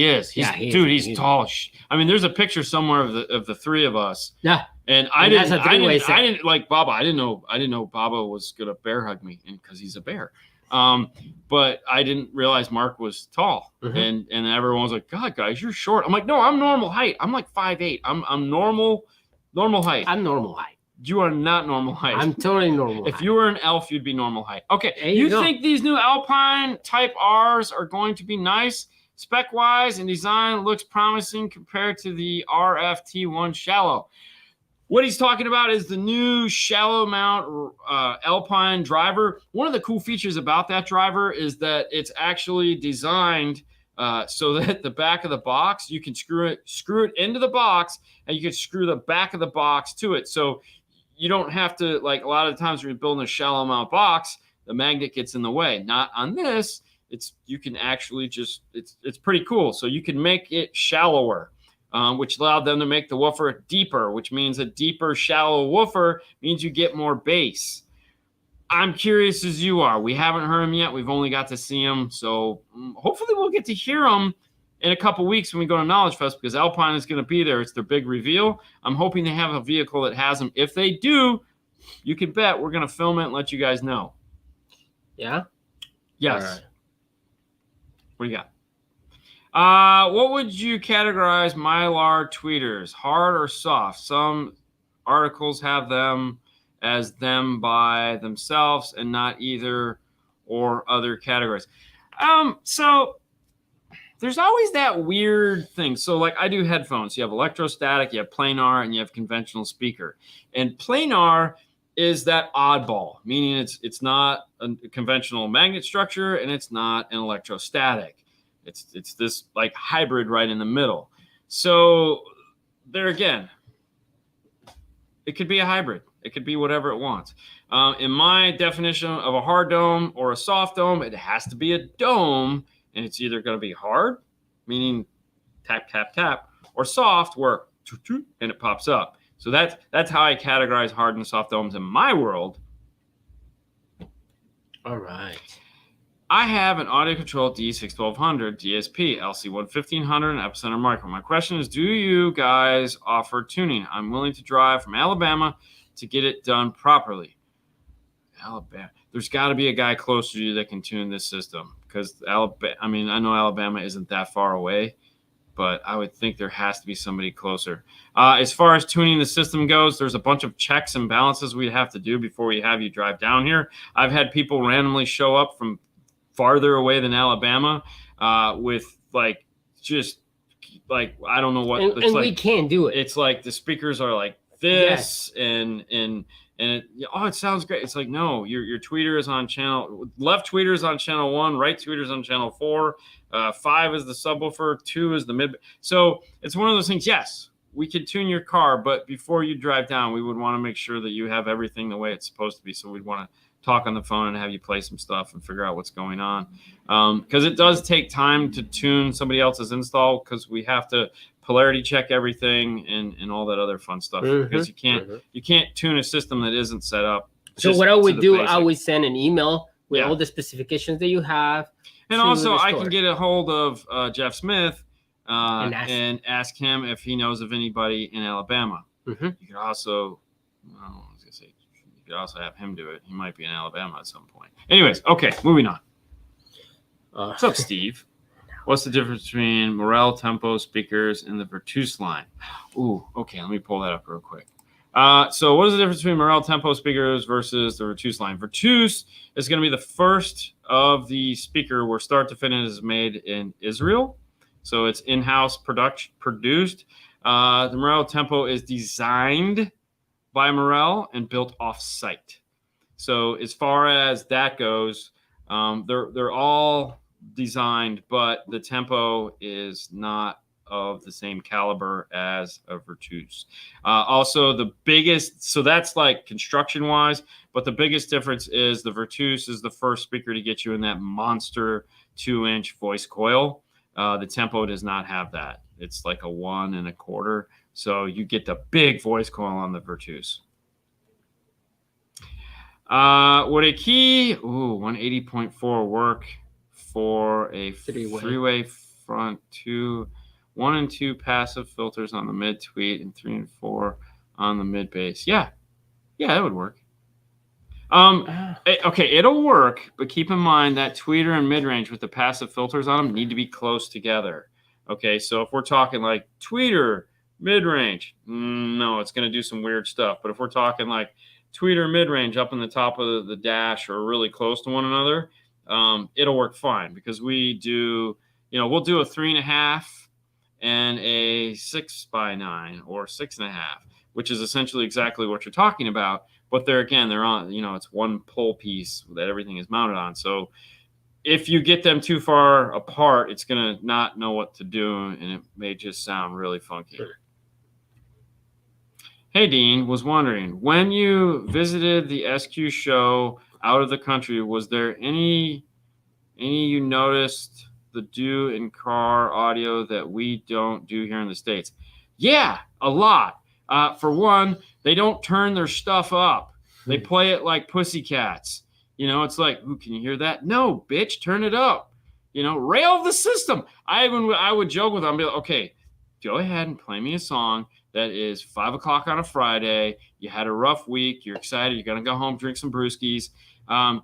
is. He's tall. I mean, there's a picture somewhere of the three of us.
Yeah.
And I didn't like Baba. I didn't know Baba was gonna bear hug me, and because he's a bear. But I didn't realize Mark was tall. And everyone was like, God, guys, you're short. I'm like, no, I'm normal height. I'm like 5'8". I'm normal height.
I'm normal height.
You are not normal height.
I'm totally normal
If you were an elf, you'd be normal height. Okay.
You
think these new Alpine Type Rs are going to be nice? Spec-wise and design looks promising compared to the RFT1 Shallow. What he's talking about is the new shallow mount Alpine driver. One of the cool features about that driver is that it's actually designed so that the back of the box, you can screw it into the box, and you can screw the back of the box to it. So you don't have to, like a lot of the times when you're building a shallow mount box, the magnet gets in the way. Not on this. You can actually it's pretty cool. So you can make it shallower, which allowed them to make the woofer deeper, which means a deeper, shallow woofer means you get more bass. I'm curious as you are. We haven't heard him yet. We've only got to see him. So hopefully we'll get to hear him in a couple weeks when we go to Knowledge Fest, because Alpine is going to be there. It's their big reveal. I'm hoping they have a vehicle that has them. If they do, you can bet we're going to film it and let you guys know.
Yeah?
Yes. All right. What do you got? What would you categorize Mylar tweeters? Hard or soft? Some articles have them as them by themselves and not either or other categories. So there's always that weird thing. So like I do headphones. You have electrostatic, you have planar, and you have conventional speaker. And planar is that oddball, meaning it's not a conventional magnet structure and it's not an electrostatic. It's this like hybrid right in the middle. So there again, it could be a hybrid. It could be whatever it wants. In my definition of a hard dome or a soft dome, it has to be a dome, and it's either going to be hard, meaning tap, tap, tap, or soft, where and it pops up. So that's how I categorize hard and soft domes in my world.
All right.
I have an AudioControl D61200 DSP LC11500 and Epicenter Micro. My question is, do you guys offer tuning? I'm willing to drive from Alabama to get it done properly. Alabama. There's got to be a guy closer to you that can tune this system, because Alabama. I mean, I know Alabama isn't that far away, but I would think there has to be somebody closer. As far as tuning the system goes, there's a bunch of checks and balances we'd have to do before we have you drive down here. I've had people randomly show up from farther away than Alabama with like just like I don't know what.
And like, we can't do it.
It's like the speakers are like this, yes. and it sounds great. It's like, no, your tweeter is on channel left, tweeter is on channel 1, right tweeter is on channel 4, 5 is the subwoofer, 2 is the mid. So it's one of those things. Yes, we can tune your car, but before you drive down, we would want to make sure that you have everything the way it's supposed to be. So we'd want to talk on the phone and have you play some stuff and figure out what's going on, because it does take time to tune somebody else's install, because we have to polarity check everything and all that other fun stuff, because you can't tune a system that isn't set up.
So what I would do, I would send an email with all the specifications that you have,
and also I can get a hold of Jeff Smith and ask him if he knows of anybody in Alabama. You could also you could also have him do it. He might be in Alabama at some point. Anyways, okay, moving on. What's up, Steve? What's the difference between Morel Tempo speakers and the Virtus line? Ooh, okay, let me pull that up real quick. So what is the difference between Morel Tempo speakers versus the Virtus line? Virtus is going to be the first of the speaker where start to finish is made in Israel. So it's in-house produced. The Morel Tempo is designed by Morel and built off-site. So as far as that goes, they're all designed, but the Tempo is not of the same caliber as a Virtus. Also, the biggest, so that's like construction wise, but the biggest difference is the Virtus is the first speaker to get you in that monster 2-inch voice coil. The Tempo does not have that. It's like a 1 1/4. So you get the big voice coil on the Virtus. Would a key 180.4 work for a three-way front, 1 and 2 passive filters on the mid tweet and 3 and 4 on the mid bass? Yeah, that would work. Okay, it'll work, but keep in mind that tweeter and mid range with the passive filters on them need to be close together. Okay, so if we're talking like tweeter mid range, no, it's going to do some weird stuff. But if we're talking like tweeter mid range up in the top of the dash or really close to one another, it'll work fine because we do, we'll do a 3.5 and a 6x9 or 6.5, which is essentially exactly what you're talking about. But they're on, it's one pull piece that everything is mounted on. So if you get them too far apart, it's going to not know what to do, and it may just sound really funky. Sure. Hey, Dean, was wondering, when you visited the SQ show out of the country, was there any you noticed the do in car audio that we don't do here in the States? Yeah, a lot. For one, they don't turn their stuff up. They play it like pussycats. It's like, ooh, can you hear that? No, bitch, turn it up. Rail the system. I would joke with them, be like, okay, go ahead and play me a song that is 5 o'clock on a Friday. You had a rough week. You're excited. You're going to go home, drink some brewskis.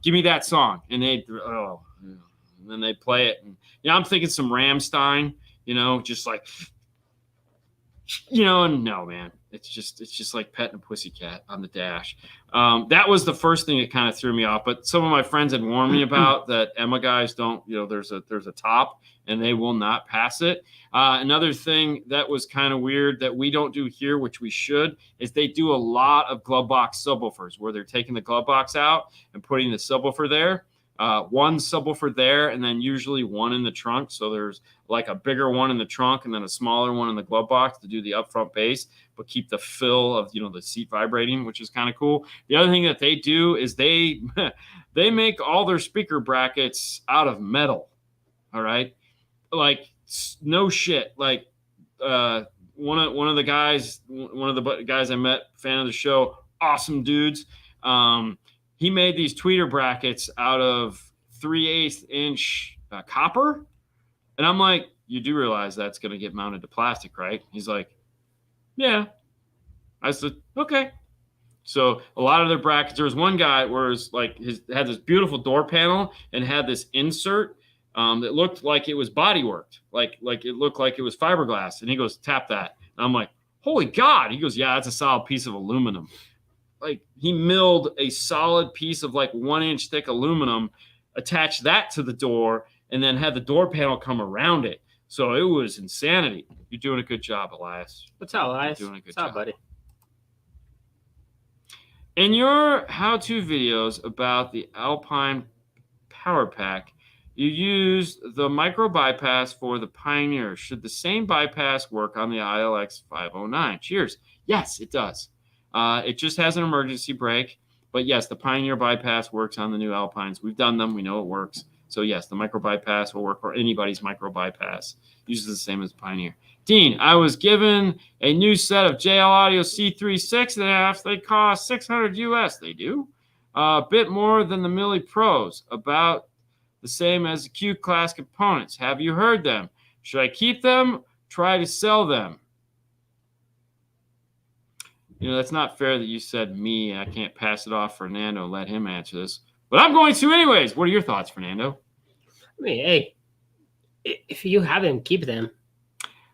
Give me that song. And and then they play it. And, I'm thinking some Rammstein, just like, and no, man. It's just like petting a pussycat on the dash. That was the first thing that kind of threw me off. But some of my friends had warned me about that. Emma guys don't, there's a top and they will not pass it. Another thing that was kind of weird that we don't do here, which we should, is they do a lot of glove box subwoofers where they're taking the glove box out and putting the subwoofer there. One subwoofer there, and then usually one in the trunk. So there's like a bigger one in the trunk and then a smaller one in the glove box to do the upfront bass, but keep the fill of, the seat vibrating, which is kind of cool. The other thing that they do is they make all their speaker brackets out of metal. All right. Like no shit. Like, one of the guys I met, fan of the show, awesome dudes. He made these tweeter brackets out of 3/8 inch copper. And I'm like, you do realize that's going to get mounted to plastic, right? He's like, yeah. I said, okay. So a lot of their brackets, there was one guy where it's like had this beautiful door panel and had this insert that looked like it was body worked. Like it looked like it was fiberglass. And he goes, tap that. And I'm like, holy God. He goes, yeah, that's a solid piece of aluminum. Like he milled a solid piece of like 1 inch thick aluminum, attached that to the door, and then had the door panel come around it. So it was insanity. You're doing a good job, Elias.
What's up, Elias?
You're doing a good
job,
job,
buddy.
In your how-to videos about the Alpine Power Pack, you used the micro bypass for the Pioneer. Should the same bypass work on the ILX 509? Cheers. Yes, it does. It just has an emergency brake. But yes, the Pioneer bypass works on the new Alpines. We've done them. We know it works. So yes, the micro bypass will work for anybody's micro bypass. Uses the same as Pioneer. Dean, I was given a new set of JL Audio C3 6.5. They cost $600 US. They do. A bit more than the Milli Pros. About the same as the Q class components. Have you heard them? Should I keep them? Try to sell them? That's not fair that you said me. I can't pass it off Fernando and let him answer this. But I'm going to anyways. What are your thoughts, Fernando?
I mean, hey, if you have them, keep them.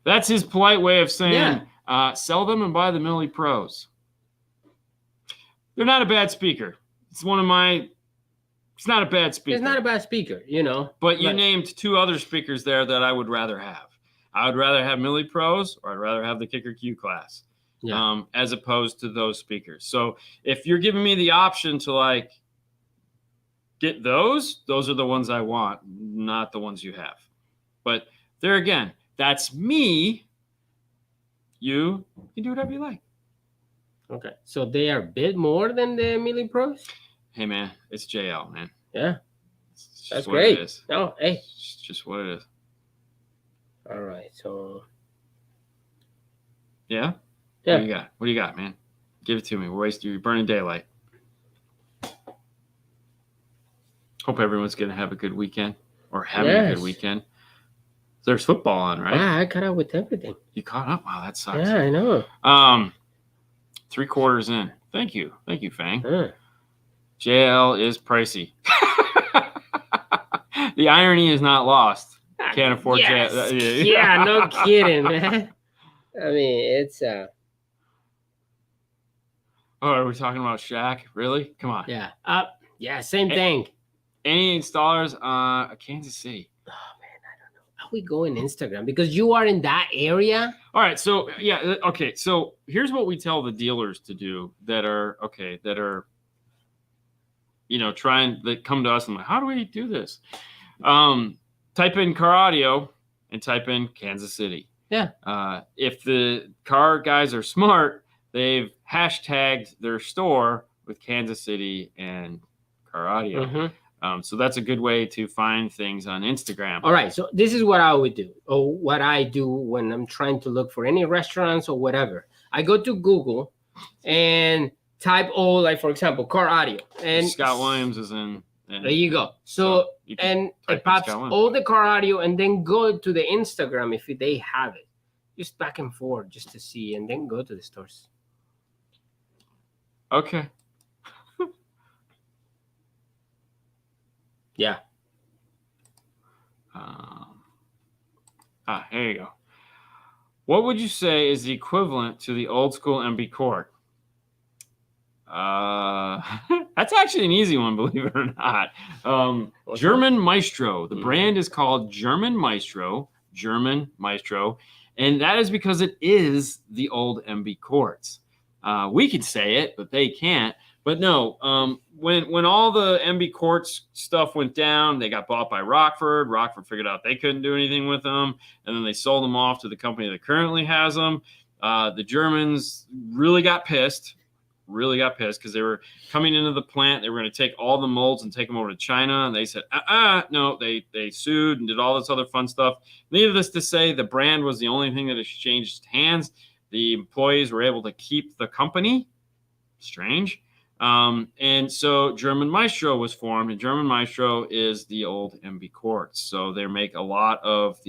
That's his polite way of saying sell them and buy the Milli Pros. They're not a bad speaker. It's not a bad speaker.
It's not a bad speaker,
But you named two other speakers there that I would rather have. I would rather have Milli Pros, or I'd rather have the Kicker Q class. Yeah. As opposed to those speakers. So if you're giving me the option to like get those are the ones I want, not the ones you have. But there again, That's me. You can do whatever you like.
Okay. So they are a bit more than the Mili Pros?
Hey, man, it's JL, man.
Yeah.
It's just
That's
what
great.
It is.
Oh, hey.
It's just what it is.
All right. So.
Yeah?
Yeah.
What do you got? What do you got, man? Give it to me. You're burning daylight. Hope everyone's going to have a good weekend or having a good weekend. There's football on, right?
Wow, I caught up with everything.
You caught up? Wow, that sucks.
Yeah, I know.
3/4 in. Thank you, Fang.
Huh.
JL is pricey. The irony is not lost. Can't afford JL.
Yeah, no kidding, man. I mean, it's
Oh, are we talking about Shaq? Really? Come on.
Yeah. Yeah, same thing.
Any installers Kansas City?
Oh man, I don't know. How we go in Instagram? Because you are in that area.
All right, so yeah, okay. So here's what we tell the dealers to do that are that come to us and like, how do we do this? Type in car audio and type in Kansas City.
Yeah.
If the car guys are smart, they've hashtagged their store with Kansas City and car audio.
Mm-hmm.
So that's a good way to find things on Instagram.
All right. So this is what I would do, or what I do when I'm trying to look for any restaurants or whatever. I go to Google and type, like for example, car audio. And
Scott Williams is in.
There you go. So
you
and it pops all the car audio, and then go to the Instagram if they have it. Just back and forth just to see, and then go to the stores.
Okay.
Yeah.
Here you go. What would you say is the equivalent to the old school MB Court? That's actually an easy one, believe it or not. German Maestro. The brand is called German Maestro. And that is because it is the old MB Courts. We could say it, but they can't. But no, when all the MB Courts stuff went down, they got bought by Rockford. Rockford figured out they couldn't do anything with them, and then they sold them off to the company that currently has them. The Germans really got pissed because they were coming into the plant. They were going to take all the molds and take them over to China, and they said, no. They sued and did all this other fun stuff. Needless to say, the brand was the only thing that exchanged hands. The employees were able to keep the company. Strange. And so German Maestro was formed, and German Maestro is the old MB Quartz. So they make a lot of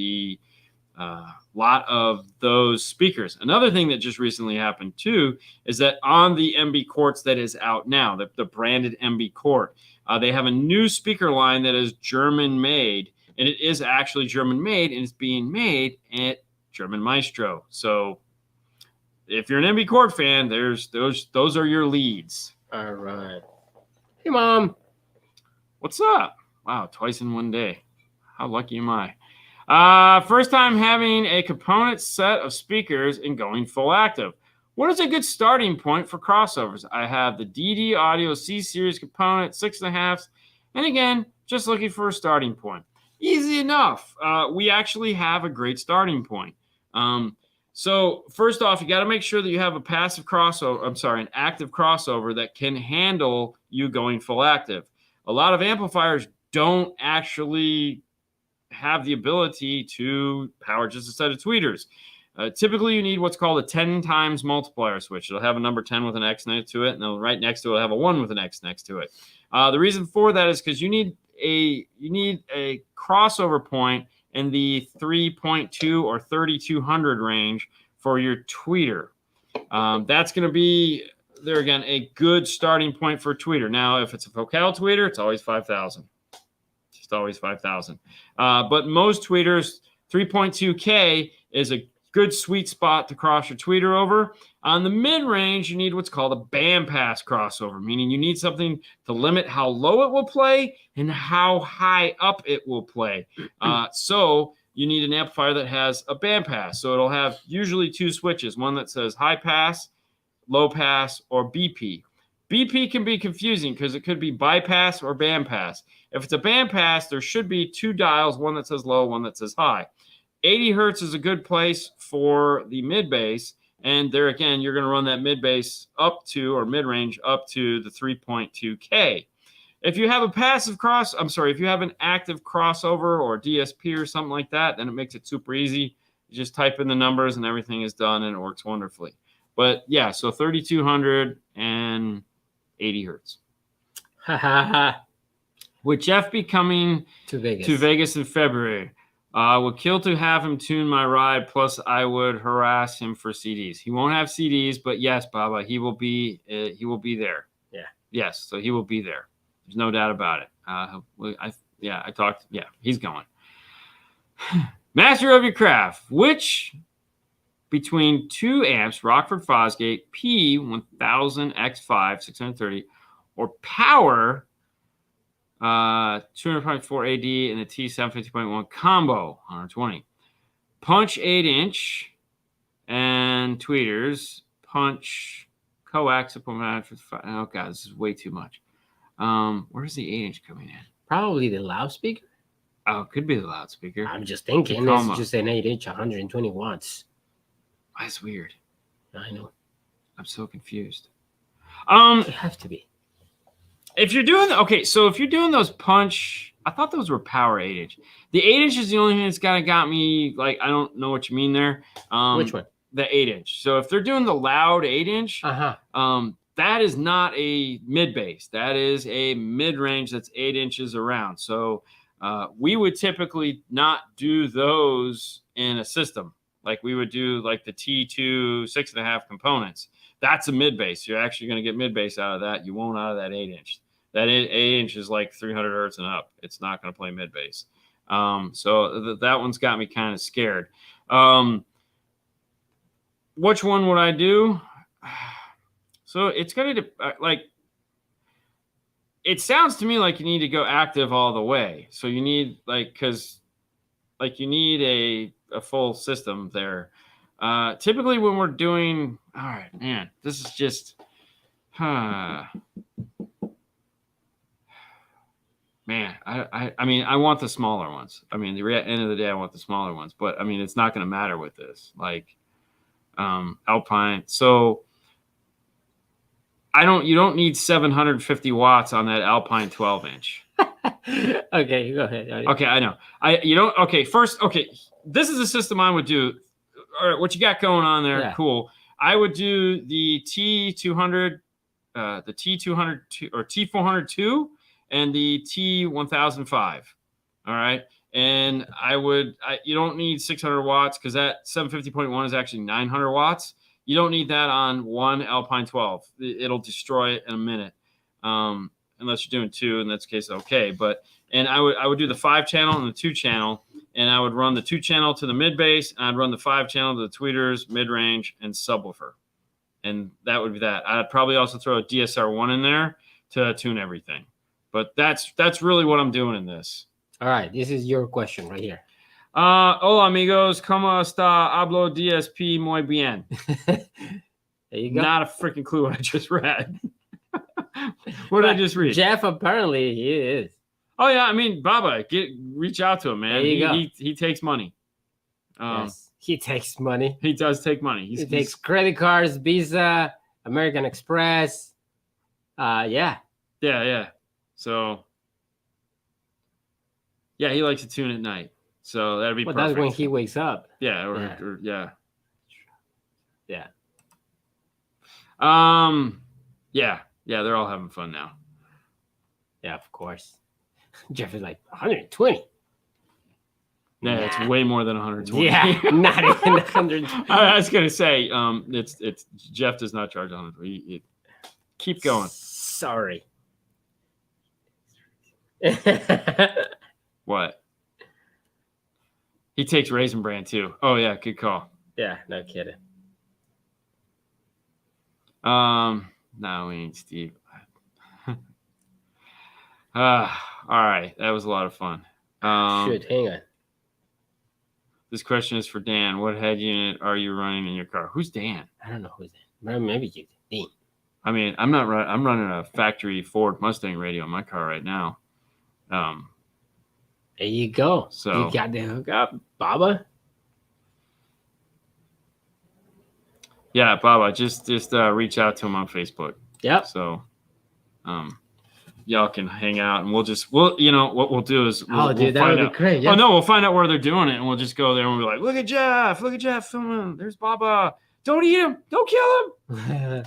those speakers. Another thing that just recently happened too is that on the MB Quartz that is out now, the branded MB Quart, they have a new speaker line that is German made, and it is actually German made, and it's being made at German Maestro. So if you're an MB Quart fan, those are your leads.
All right. Hey, Mom.
What's up? Wow, twice in one day. How lucky am I? First time having a component set of speakers and going full active. What is a good starting point for crossovers? I have the DD Audio C-Series component, 6.5s, and again, just looking for a starting point. Easy enough. We actually have a great starting point. So first off, you got to make sure that you have an active crossover that can handle you going full active. A lot of amplifiers don't actually have the ability to power just a set of tweeters. Typically, you need what's called a 10 times multiplier switch. It'll have a number 10 with an X next to it, and then right next to it, it'll have a 1 with an X next to it. The reason for that is because you need a crossover point in the 3.2 or 3200 range for your tweeter. That's going to be, there again, a good starting point for a tweeter. Now, if it's a Focal tweeter, it's always 5,000. Just always 5,000. But most tweeters, 3.2K is a good sweet spot to cross your tweeter over. On the mid-range, you need what's called a bandpass crossover, meaning you need something to limit how low it will play and how high up it will play. So you need an amplifier that has a bandpass. So it'll have usually two switches, one that says high pass, low pass, or BP. BP can be confusing because it could be bypass or bandpass. If it's a bandpass, there should be two dials, one that says low, one that says high. 80 hertz is a good place for the mid bass. And there again, you're going to run that mid bass up to, or mid range up to the 3.2K. If you have a if you have an active crossover or DSP or something like that, then it makes it super easy. You just type in the numbers and everything is done and it works wonderfully. But yeah, so 3,280 hertz.
Ha ha ha.
With Jeff be coming
To Vegas.
to Vegas in February, would kill to have him tune my ride. Plus, I would harass him for CDs. He won't have CDs, but yes, Baba, he will be there.
Yeah.
Yes, so he will be there. There's no doubt about it. He's going. Master of your craft. Which between 2 amps, Rockford Fosgate P1000X5 630, or power 200.4 AD and the T750.1 combo 120, punch 8-inch and tweeters, punch coax. Oh god, this is way too much. Where's the 8-inch coming in?
Probably the loudspeaker.
Oh, it could be the loudspeaker.
I'm just thinking it's just an 8-inch, 120 watts.
That's weird.
I know.
I'm so confused.
It has to be.
If you're doing those punch, I thought those were power 8-inch. The 8-inch is the only thing that's kind of got me like, I don't know what you mean there.
Which one?
The 8-inch. So if they're doing the loud 8-inch, that is not a mid bass. That is a mid range that's 8 inches around. So we would typically not do those in a system. Like we would do like the T2 6.5 components. That's a mid bass. You're actually going to get mid bass out of that. You won't out of that 8-inch. That 8-inch is like 300 hertz and up. It's not going to play mid bass. So that one's got me kind of scared. Which one would I do? So it's going to it sounds to me like you need to go active all the way. So you need you need a full system there. Typically when we're doing, all right, man, this is just, man, I mean, I want the smaller ones. I mean, the end of the day, I want the smaller ones, but I mean, it's not going to matter with this, like, Alpine. So you don't need 750 watts on that Alpine 12-inch.
Okay, go ahead.
Okay, I know. This is a system I would do. All right, what you got going on there? Yeah. Cool. I would do the T200, the T200 or T402, and the T1005. All right, and you don't need 600 watts because that 750.1 is actually 900 watts. You don't need that on one Alpine 12. It'll destroy it in a minute, unless you're doing 2. In that case, okay. And I would do the 5-channel and the 2-channel. And I would run the 2-channel to the mid bass, and I'd run the 5-channel to the tweeters, mid range, and subwoofer, and that would be that. I'd probably also throw a DSR1 in there to tune everything, but that's really what I'm doing in this.
All right, this is your question right here.
Hola amigos, ¿cómo está? Hablo DSP muy bien.
There you go.
Not a freaking clue what I just read. What did I just read?
Jeff, apparently he is.
Oh yeah, I mean, Baba, reach out to him, man. He takes money.
Yes, he takes money.
He does take money.
He takes credit cards, Visa, American Express. Yeah. So yeah, he likes to tune at night. So that'd be perfect. That's when he wakes up.
Yeah. Yeah. They're all having fun now.
Yeah, of course. Jeff is like 120.
Yeah, it's way more than 120.
Yeah, not even 100.
I was gonna say, it's Jeff does not charge 120. Keep going.
Sorry.
What? He takes Raisin Bran too. Oh yeah, good call.
Yeah, no kidding.
No, we ain't Steve. All right, that was a lot of fun.
Hang on.
This question is for Dan. What head unit are you running in your car? Who's Dan?
I don't know who's Dan. Maybe you, Dean.
I mean, I'm running a factory Ford Mustang radio in my car right now.
There you go.
So
you got the hookup, Baba.
Yeah, Baba, just reach out to him on Facebook.
Yep.
So, y'all can hang out, and we'll you know what we'll do is we'll
Dude, that
find
would
out.
be great. Yeah.
Oh no, we'll find out where they're doing it, and we'll just go there and we'll be like, look at Jeff filming. There's Baba. Don't eat him. Don't kill him.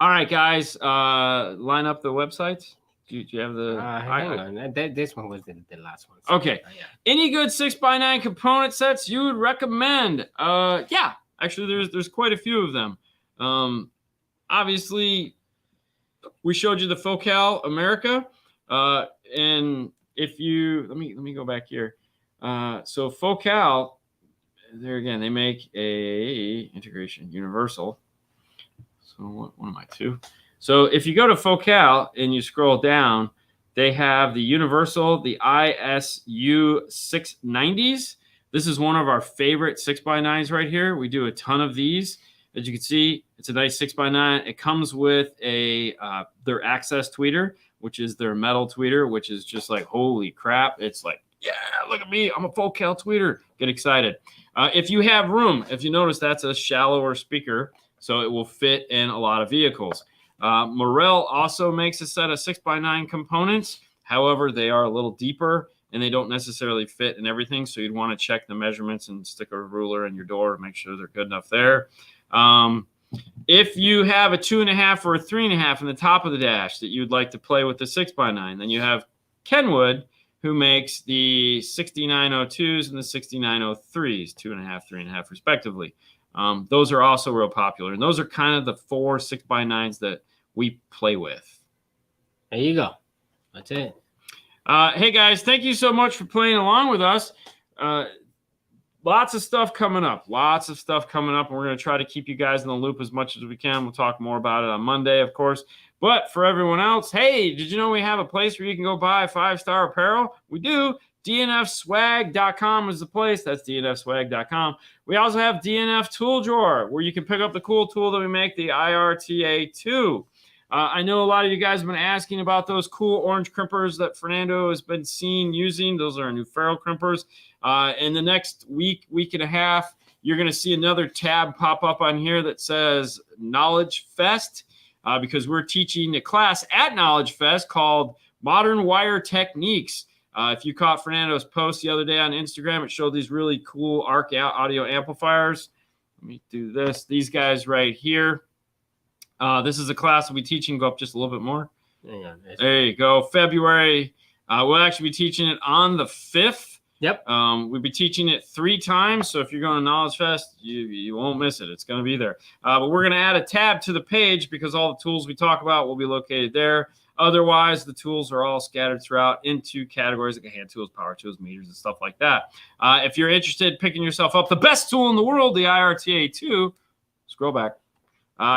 All right, guys, line up the websites. Do you have the?
Hang on. This one was the last one.
So. Okay. Yeah. Any good 6x9 component sets you would recommend? Yeah, actually, there's quite a few of them. Obviously, we showed you the Focal America, and if you let me go back here. So Focal, there again, they make a integration universal. So what am I to? So if you go to Focal and you scroll down, they have the universal, the ISU 690s. This is one of our favorite 6x9s right here. We do a ton of these. As you can see, it's a nice 6x9. It comes with their access tweeter, which is their metal tweeter, which is just like, holy crap. It's like, yeah, look at me. I'm a Focal tweeter. Get excited. If you have room, if you notice, that's a shallower speaker, so it will fit in a lot of vehicles. Morel also makes a set of 6x9 components. However, they are a little deeper and they don't necessarily fit in everything. So you'd want to check the measurements and stick a ruler in your door to make sure they're good enough there. If you have a 2.5 or a 3.5 in the top of the dash that you'd like to play with the 6x9, then you have Kenwood, who makes the 6902s and the 6903s, 2.5, 3.5 respectively. Those are also real popular. And those are kind of the 4 6x9s that we play with.
There you go. That's it.
Hey, guys, thank you so much for playing along with us. Lots of stuff coming up. And we're going to try to keep you guys in the loop as much as we can. We'll talk more about it on Monday, of course. But for everyone else, hey, did you know we have a place where you can go buy 5-star apparel? We do. DNFswag.com is the place. That's DNFswag.com. We also have DNF Tool Drawer, where you can pick up the cool tool that we make, the IRTA2. I know a lot of you guys have been asking about those cool orange crimpers that Fernando has been seen using. Those are our new ferrule crimpers. In the next week and a half, you're going to see another tab pop up on here that says Knowledge Fest, because we're teaching a class at Knowledge Fest called Modern Wire Techniques. If you caught Fernando's post the other day on Instagram, it showed these really cool ARC audio amplifiers. Let me do this. These guys right here. This is a class we'll be teaching. Go up just a little bit more.
Yeah,
there you go. February. We'll actually be teaching it on the 5th.
Yep.
We'll be teaching it 3 times. So if you're going to Knowledge Fest, you won't miss it. It's going to be there. But we're going to add a tab to the page because all the tools we talk about will be located there. Otherwise, the tools are all scattered throughout into categories like hand tools, power tools, meters, and stuff like that. If you're interested in picking yourself up the best tool in the world, the IRTA2, scroll back.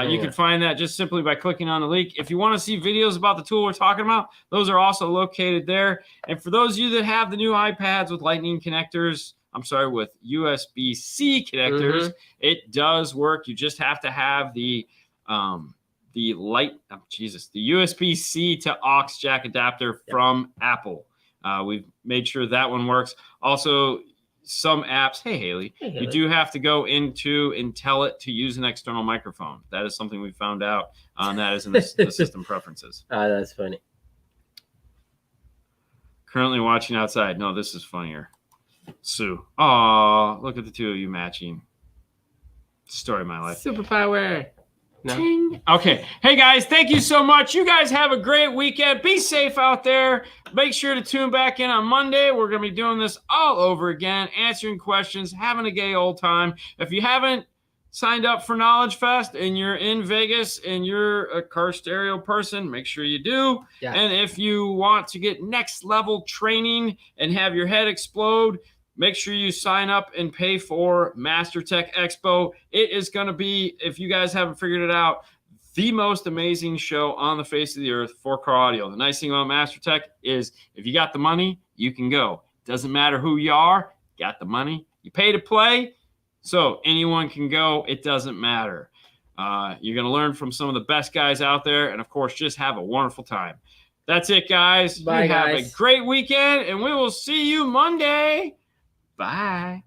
You can find that just simply by clicking on the link. If you want to see videos about the tool we're talking about, those are also located there. And for those of you that have the new iPads with Lightning connectors, with USB-C connectors, it does work. You just have to have the USB-C to aux jack adapter from Apple. We've made sure that one works. Also, some apps, hey Haley, you do have to go into and tell it to use an external microphone. That is something we found out. That is in the system preferences.
That's funny.
Currently watching outside. No, this is funnier. Sue. Aw, look at the two of you matching. Story of my life.
Superpower. No.
Ting. Okay. Hey, guys, thank you so much. You guys have a great weekend. Be safe out there. Make sure to tune back in on Monday. We're going to be doing this all over again, answering questions, having a gay old time. If you haven't signed up for Knowledge Fest and you're in Vegas and you're a car stereo person, make sure you do. Yeah. And if you want to get next level training and have your head explode, make sure you sign up and pay for Master Tech Expo. It is going to be, if you guys haven't figured it out, the most amazing show on the face of the earth for car audio. The nice thing about Master Tech is if you got the money, you can go. Doesn't matter who you are, got the money, you pay to play, so anyone can go. It doesn't matter. You're going to learn from some of the best guys out there, and of course, just have a wonderful time. That's it, guys.
Bye,
have a great weekend, and we will see you Monday. Bye.